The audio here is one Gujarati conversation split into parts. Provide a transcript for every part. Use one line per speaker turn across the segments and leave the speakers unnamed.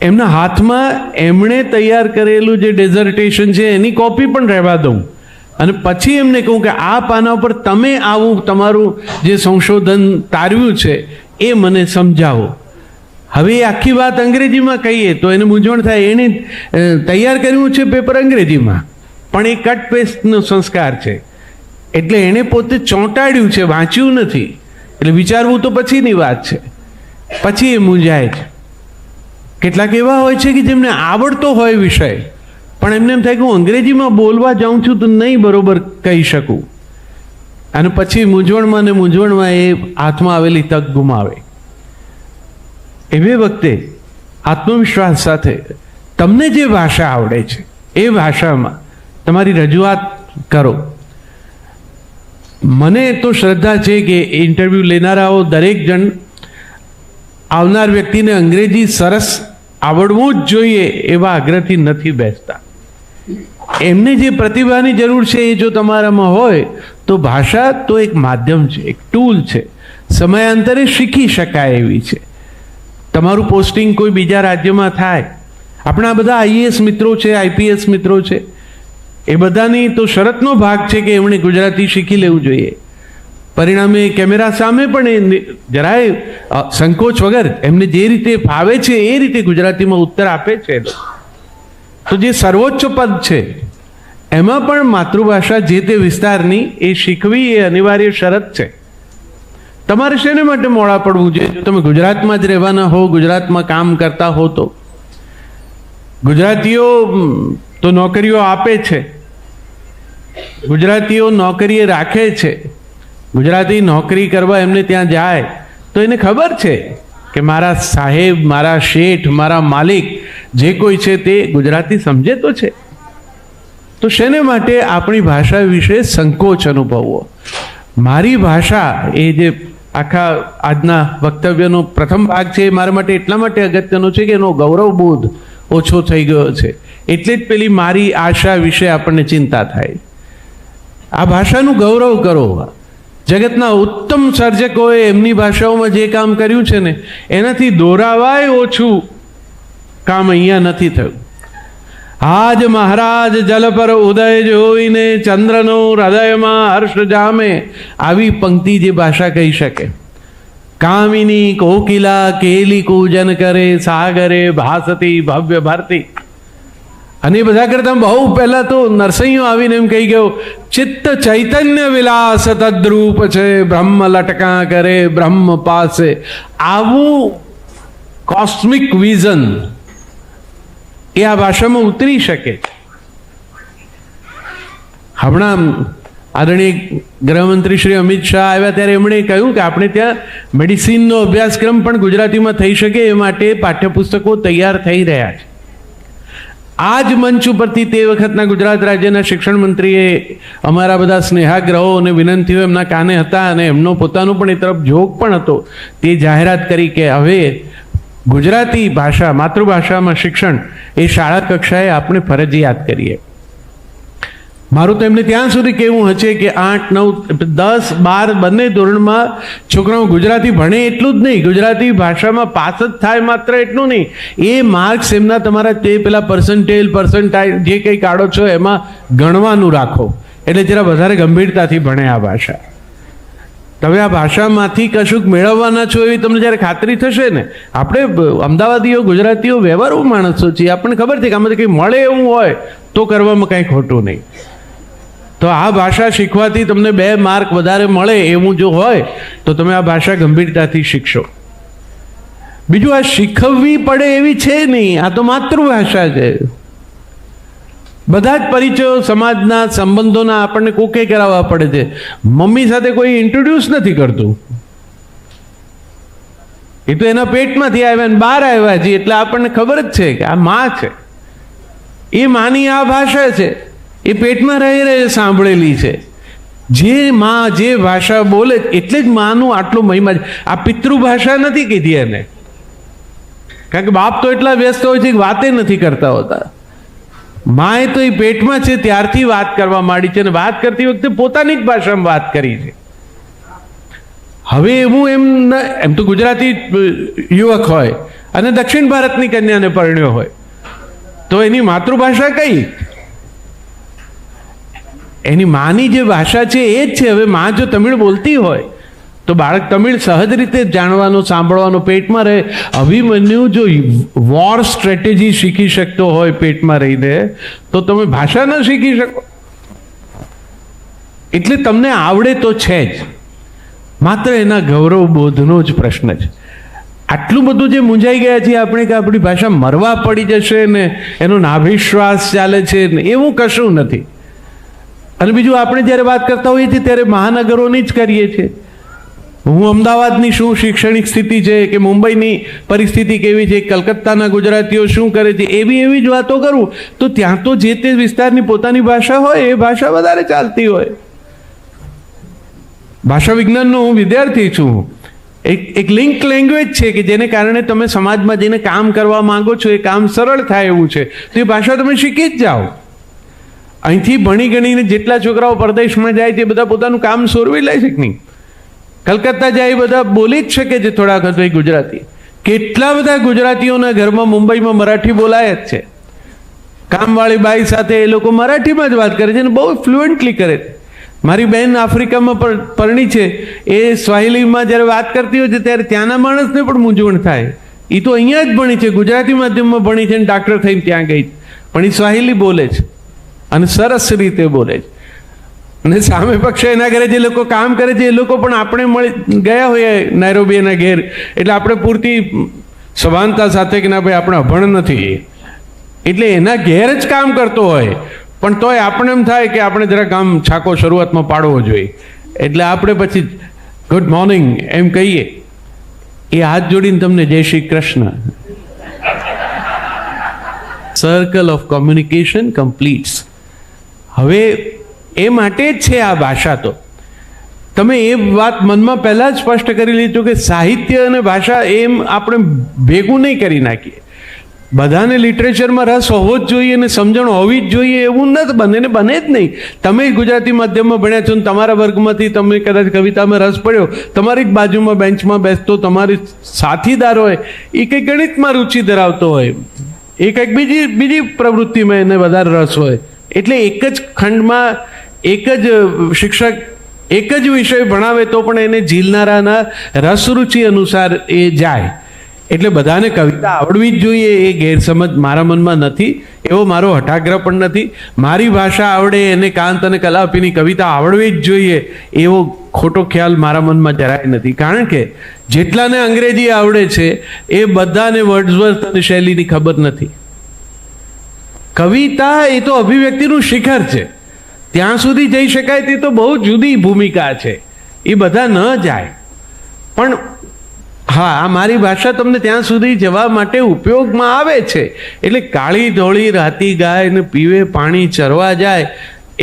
એમના હાથમાં એમણે તૈયાર કરેલું જે ડેઝર્ટેશન છે એની કોપી પણ રહેવા દઉં અને પછી એમને કહું કે આ પાના ઉપર તમે આવું તમારું જે સંશોધન તારવ્યું છે એ મને સમજાવો. હવે એ આખી વાત અંગ્રેજીમાં કહીએ તો એને મૂંઝવણ થાય. એણે તૈયાર કર્યું છે પેપર અંગ્રેજીમાં, પણ એ કટ પેસ્ટનો સંસ્કાર છે એટલે એણે પોતે ચોંટાડ્યું છે, વાંચ્યું નથી. એટલે વિચારવું તો પછીની વાત છે, પછી એ મૂંઝાય છે. કેટલાક એવા હોય છે કે જેમને આવડતો હોય વિષય, પણ એમને એમ થાય કે હું અંગ્રેજીમાં બોલવા જાઉં છું તો નહીં બરોબર કહી શકું, અને પછી મૂંઝવણમાં એ હાથમાં આવેલી તક ગુમાવે. એવી વખતે આત્મવિશ્વાસ સાથે તમને જે ભાષા આવડે છે એ ભાષામાં તમારી રજૂઆત કરો. મને તો શ્રદ્ધા છે કે ઇન્ટરવ્યૂ લેનારાઓ દરેક જણ આવનાર વ્યક્તિને અંગ્રેજી સરસ આવડવું જ જોઈએ એવા આગ્રહથી નથી બેસતા. એમને જે પ્રતિભાની જરૂર છે એ જો તમારામાં હોય તો ભાષા તો એક માધ્યમ છે, એક ટૂલ છે, સમયાંતરે શીખી શકાય એવી છે. તમારું પોસ્ટિંગ કોઈ બીજા રાજ્યમાં થાય, આપણા બધા આઈએએસ મિત્રો છે, આઈપીએસ મિત્રો છે, એ બધાની તો શરતનો ભાગ છે કે એમણે ગુજરાતી શીખી લેવું જોઈએ. પરિણામે કેમેરા સામે પણ એ જરાય સંકોચ વગર એમને જે રીતે ફાવે છે એ રીતે ગુજરાતીમાં ઉત્તર આપે છે. તો જે સર્વોચ્ચ પદ છે એમાં પણ માતૃભાષા જે તે વિસ્તારની એ શીખવી એ અનિવાર્ય શરત છે. તમારે શેને માટે મોડા પડવું જોઈએ? જો તમે ગુજરાતમાં જ રહેવાના હો, ગુજરાતમાં કામ કરતા હો, તો ગુજરાતીઓ તો નોકરીઓ આપે છે, ગુજરાતીઓ નોકરીએ રાખે છે. ગુજરાતી નોકરી કરવા એમને ત્યાં જાય તો એને ખબર છે કે મારા સાહેબ, મારા શેઠ, મારા માલિક જે કોઈ છે તે ગુજરાતી સમજે તો છે. તો શેને માટે આપણી ભાષા વિશે સંકોચ અનુભવવો? મારી ભાષા એ જે આખા આજના વક્તવ્યનો પ્રથમ ભાગ છે એ મારા માટે એટલા માટે અગત્યનો છે કે એનો ગૌરવબોધ ઓછો થઈ ગયો છે. એટલે જ પેલી મારી આશા વિશે આપણને ચિંતા થાય. આ ભાષાનું ગૌરવ કરો. જગતના ઉત્તમ સર્જકોએ એમની ભાષાઓમાં જે કામ કર્યું છે ને એનાથી દોરાવાય ઓછું કામ અહીંયા નથી થયું. આજ મહારાજ જલ પર ઉદય જોઈને ચંદ્રનો હૃદયમાં હર્ષ જામે, આવી પંક્તિ જે ભાષા કહી શકે. કામિની કોકિલા કેલી કૂજન કરે, સાગરે ભાસતી ભવ્ય ભારતી. અને બધા કરતા બહુ પહેલા તો નરસૈયો આવીને એમ કહી ગયો, ચિત્ત ચૈતન્ય વિલાસ તદ્રૂપ છે, બ્રહ્મ લટકા કરે બ્રહ્મ પાસે. આવું કોસ્મિક વિઝન એ આ ભાષામાં ઉતરી શકે. હમણાં આદરણીય ગૃહમંત્રી શ્રી અમિત શાહ આવ્યા ત્યારે એમણે કહ્યું કે આપણે ત્યાં મેડિસિનનો અભ્યાસક્રમ પણ ગુજરાતીમાં થઈ શકે એ માટે પાઠ્યપુસ્તકો તૈયાર થઈ રહ્યા છે. આ જ મંચ ઉપરથી તે વખતના ગુજરાત રાજ્યના શિક્ષણ મંત્રીએ અમારા બધા સ્નેહાગ્રહો અને વિનંતીઓ એમના કાને હતા અને એમનો પોતાનો પણ એ તરફ જોગ પણ હતો. તે જાહેરાત કરી કે હવે ગુજરાતી ભાષા, માતૃભાષામાં શિક્ષણ એ શાળા કક્ષાએ આપણે ફરજિયાત કરીએ. મારું તો એમને ત્યાં સુધી કહેવું હશે કે 8, 9, 10, 12 બંને ધોરણમાં છોકરાઓ ગુજરાતી ભણે એટલું જ નહીં, ગુજરાતી ભાષામાં પાસ જ થાય માત્ર એટલું નહીં, એ માર્ક્સ એમના તમારા તે પેલા પર્સન્ટાઇલ જે કંઈ કાઢો છો એમાં ગણવાનું રાખો, એટલે જરા વધારે ગંભીરતાથી ભણે આ ભાષા. તમે આ ભાષામાંથી કશુંક મેળવવાના છો એવી તમને જ્યારે ખાતરી થશે ને, આપણે અમદાવાદીઓ ગુજરાતીઓ વ્યવહારુ માણસો છીએ, આપણને ખબર છે કે આમાંથી કંઈ મળે એવું હોય તો કરવામાં કંઈ ખોટું નહીં. તો આ ભાષા શીખવાથી તમને 2 માર્ક વધારે મળે એવું જો હોય તો તમે આ ભાષા ગંભીરતાથી શીખશો. બીજું, આ શીખવવી પડે એવી છે નહીં, આ તો માતૃભાષા છે. બધા જ પરિચયો સમાજના સંબંધોના આપણને કોકે કરાવવા પડે છે. મમ્મી સાથે કોઈ ઇન્ટ્રોડ્યુસ નથી કરતું, એ તો એના પેટમાંથી આવ્યા ને બહાર આવ્યા છે એટલે આપણને ખબર જ છે કે આ માં છે. એ માની આ ભાષા છે, એ પેટમાં રહી સાંભળેલી છે. જે માં જે ભાષા બોલે એટલે જ માનું આટલો મહિમા છે. આ પિતૃભાષા નથી કીધી એને, કારણ કે બાપ તો એટલા વ્યસ્ત હોય છે કે વાતે નથી કરતા હોતા. માએ તો એ પેટમાં છે ત્યારથી વાત કરવા માંડી છે અને વાત કરતી વખતે પોતાની જ ભાષામાં વાત કરી છે. હવે એમ તો ગુજરાતી યુવક હોય અને દક્ષિણ ભારતની કન્યાને પરણ્યો હોય તો એની માતૃભાષા કઈ? એની માની જે ભાષા છે એ જ છે. હવે માં જો તમિળ બોલતી હોય તો બાળક તમિળ સહજ રીતે જાણવાનો, સાંભળવાનો, પેટમાં રહે. અભિમન્યુ જો વોર સ્ટ્રેટેજી શીખી શકતો હોય પેટમાં રહીને, તો તમે ભાષા ન શીખી શકો. એટલે તમને આવડે તો છે જ, માત્ર એના ગૌરવ બોધનો જ પ્રશ્ન છે. આટલું બધું જે મૂંઝાઈ ગયા છીએ આપણે કે આપણી ભાષા મરવા પડી જશે ને એનો નાભિશ્વાસ ચાલે છે ને, એવું કશું નથી. અને બીજું, આપણે જ્યારે વાત કરતા હોઈએ છીએ ત્યારે મહાનગરોની જ કરીએ છીએ. હું અમદાવાદની શું શૈક્ષણિક સ્થિતિ છે કે મુંબઈની પરિસ્થિતિ કેવી છે, કલકત્તાના ગુજરાતીઓ શું કરે છે, એવી જ વાતો કરું તો ત્યાં તો જે તે વિસ્તારની પોતાની ભાષા હોય એ ભાષા વધારે ચાલતી હોય. ભાષા વિજ્ઞાનનો હું વિદ્યાર્થી છું. એક લિંક લેંગ્વેજ છે કે જેને કારણે તમે સમાજમાં જઈને કામ કરવા માંગો છો, એ કામ સરળ થાય એવું છે. તો એ ભાષા તમે શીખી જ જાઓ. અહીંથી ભણી ગણીને જેટલા છોકરાઓ પરદેશમાં જાય તે બધા પોતાનું કામ સોરવી લે છે કે નહીં? કલકત્તા જાય બધા બોલી જ શકે છે થોડાક હતો ગુજરાતી. કેટલા બધા ગુજરાતીઓના ઘરમાં મુંબઈમાં મરાઠી બોલાય જ છે. કામવાળી બાઈ સાથે એ લોકો મરાઠીમાં જ વાત કરે છે અને બહુ ફ્લુએન્ટલી કરે છે. મારી બહેન આફ્રિકામાં પરણી છે, એ સ્વાહિલીમાં જ્યારે વાત કરતી હોય છે ત્યારે ત્યાંના માણસને પણ મૂંઝવણ થાય. એ તો અહીંયા જ ભણી છે, ગુજરાતી માધ્યમમાં ભણી છે અને ડાક્ટર થઈને ત્યાં ગઈ છે, પણ એ સ્વાહિલી બોલે છે અને સરસ રીતે બોલે છે. અને સામે પક્ષે એના ઘરે જે લોકો કામ કરે છે એ લોકો પણ આપણે મળી ગયા હોઈએ નાયરોબી એના ઘેર, એટલે આપણે પૂરતી સભાનતા સાથે કે ના ભાઈ આપણે અભણ નથી, એટલે એના ઘેર જ કામ કરતો હોય પણ તોય આપણે એમ થાય કે આપણે જરા કામ છાકો શરૂઆતમાં પાડવો જોઈએ. એટલે આપણે પછી ગુડ મોર્નિંગ એમ કહીએ. એ હાથ જોડીને તમને જય Shri Krishna. Circle of communication completes. હવે એ માટે જ છે આ ભાષા. તો તમે એ વાત મનમાં પહેલાં જ સ્પષ્ટ કરી લીધું કે સાહિત્ય અને ભાષા એમ આપણે ભેગું નહીં કરી નાખીએ. બધાને લિટરેચરમાં રસ હોવો જ જોઈએ અને સમજણ હોવી જ જોઈએ એવું નથી, બને ને બને જ નહીં. તમે ગુજરાતી માધ્યમમાં ભણ્યા છો ને તમારા વર્ગમાંથી તમે કદાચ કવિતામાં રસ પડ્યો, તમારી જ બાજુમાં બેન્ચમાં બેસતો તમારી સાથીદાર હોય એ કંઈક ગણિતમાં રુચિ ધરાવતો હોય, એ કંઈક બીજી પ્રવૃત્તિમાં એને વધારે રસ હોય, એટલે એક જ ખંડમાં એક જ શિક્ષક એક જ વિષય ભણાવે તો પણ એને ઝીલનારાના રસરુચિ અનુસાર એ જાય. એટલે બધાને કવિતા આવડવી જ જોઈએ એ ગેરસમજ મારા મનમાં નથી, એવો મારો હઠાગ્રહ પણ નથી. મારી ભાષા આવડે એને કાંત અને કલાપીની કવિતા આવડવી જ જોઈએ એવો ખોટો ખ્યાલ મારા મનમાં જરાય નથી. કારણ કે જેટલાને અંગ્રેજી આવડે છે એ બધાને વર્ડસવર્થ અને શૈલીની ખબર નથી. કવિતા એ તો અભિવ્યક્તિનું શિખર છે, ત્યાં સુધી જઈ શકાય તે તો બહુ જુદી ભૂમિકા છે, એ બધા ન જાય. પણ હા, આ મારી ભાષા તમને ત્યાં સુધી જવા માટે ઉપયોગમાં આવે છે. એટલે કાળી ધોળી રાતી ગાય ને પીવે પાણી ચરવા જાય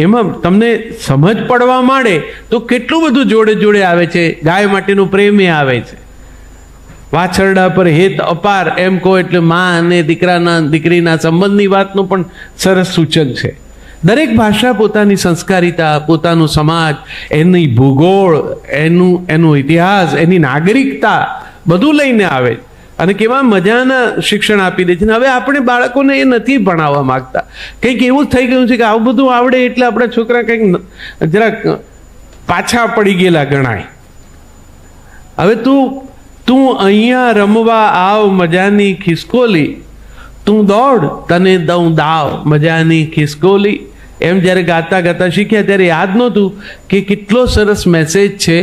એમાં તમને સમજ પડવા માંડે તો કેટલું બધું જોડે જોડે આવે છે. ગાય માટેનો પ્રેમ એ આવે છે. વાછરડા પર હેત અપાર એમ કહો એટલે માં અને દીકરીના સંબંધની વાતનું પણ સરસ સૂચન છે. દરેક ભાષા પોતાની સંસ્કારિતા, પોતાનો સમાજ, એની ભૂગોળ, એનો ઇતિહાસ, એની નાગરિકતા બધું લઈને આવે અને કેવા મજાના શિક્ષણ આપી દે છે. હવે આપણે બાળકોને એ નથી ભણાવવા માંગતા. કંઈક એવું થઈ ગયું છે કે આવું બધું આવડે એટલે આપણા છોકરા કંઈક જરાક પાછા પડી ગયેલા ગણાય. હવે તું અહીંયા રમવા આવ મજાની ખિસકોલી, તું દોડ તને દઉં દાવ મજાની ખિસકોલી, એમ જ્યારે ગાતા ગાતા શીખ્યા ત્યારે યાદ નહોતું કે કેટલો સરસ મેસેજ છે.